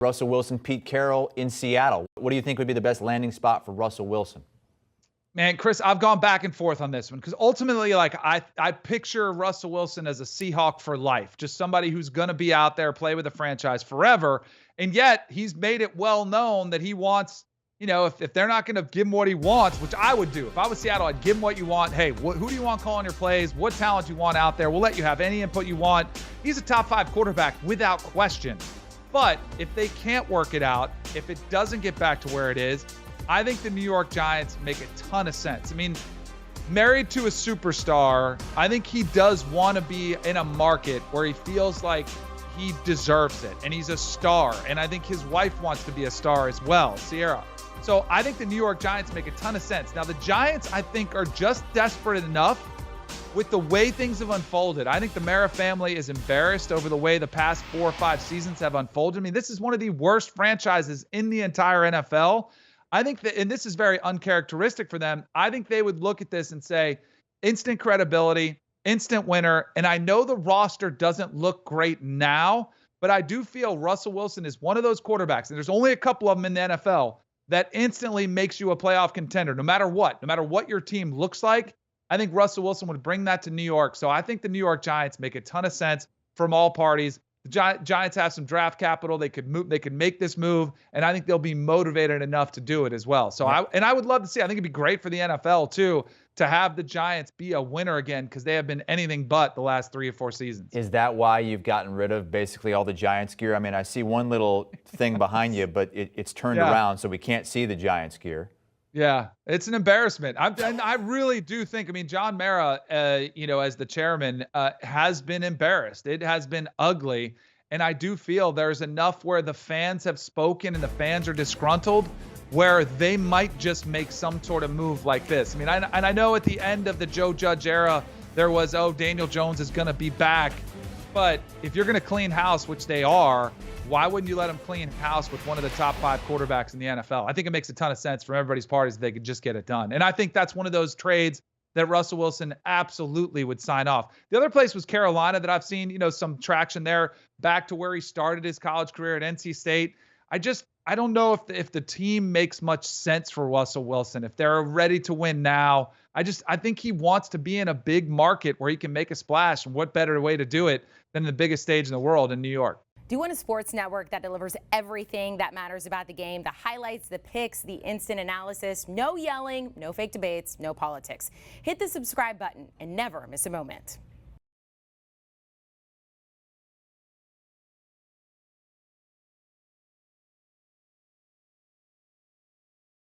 Russell Wilson, Pete Carroll in Seattle. What do you think would be the best landing spot for Russell Wilson? Man, Chris, I've gone back and forth on this one because ultimately, I picture Russell Wilson as a Seahawk for life, just somebody who's going to be out there, play with the franchise forever. And yet he's made it well known that he wants, if they're not going to give him what he wants, which I would do. If I was Seattle, I'd give him what you want. Hey, who do you want calling your plays? What talent you want out there? We'll let you have any input you want. He's a top 5 quarterback without question. But if they can't work it out, if it doesn't get back to where it is, I think the New York Giants make a ton of sense. I mean, married to a superstar, I think he does want to be in a market where he feels like he deserves it and he's a star. And I think his wife wants to be a star as well, Sierra. So I think the New York Giants make a ton of sense. Now, the Giants, I think, are just desperate enough with the way things have unfolded. I think the Mara family is embarrassed over the way the past 4 or 5 seasons have unfolded. I mean, this is one of the worst franchises in the entire NFL. I think that, and this is very uncharacteristic for them, I think they would look at this and say, instant credibility, instant winner. And I know the roster doesn't look great now, but I do feel Russell Wilson is one of those quarterbacks, and there's only a couple of them in the NFL, that instantly makes you a playoff contender, no matter what your team looks like. I think Russell Wilson would bring that to New York. So I think the New York Giants make a ton of sense from all parties. The Giants have some draft capital. They could make this move, and I think they'll be motivated enough to do it as well. So I would love to see. I think it'd be great for the NFL too to have the Giants be a winner again, because they have been anything but the last 3 or 4 seasons. Is that why you've gotten rid of basically all the Giants gear? I mean, I see one little thing behind you, but it's turned around, so we can't see the Giants gear. Yeah, it's an embarrassment. I really do think, I mean, John Mara, as the chairman, has been embarrassed. It has been ugly. And I do feel there's enough where the fans have spoken and the fans are disgruntled where they might just make some sort of move like this. I mean, I know at the end of the Joe Judge era, there was, Daniel Jones is going to be back. But if you're going to clean house, which they are, why wouldn't you let them clean house with one of the top 5 quarterbacks in the NFL? I think it makes a ton of sense from everybody's parties if they could just get it done. And I think that's one of those trades that Russell Wilson absolutely would sign off. The other place was Carolina that I've seen, some traction there back to where he started his college career at NC State. I don't know if the team makes much sense for Russell Wilson, if they're ready to win now. I think he wants to be in a big market where he can make a splash. And what better way to do it than the biggest stage in the world in New York? Do you want a sports network that delivers everything that matters about the game? The highlights, the picks, the instant analysis, no yelling, no fake debates, no politics. Hit the subscribe button and never miss a moment.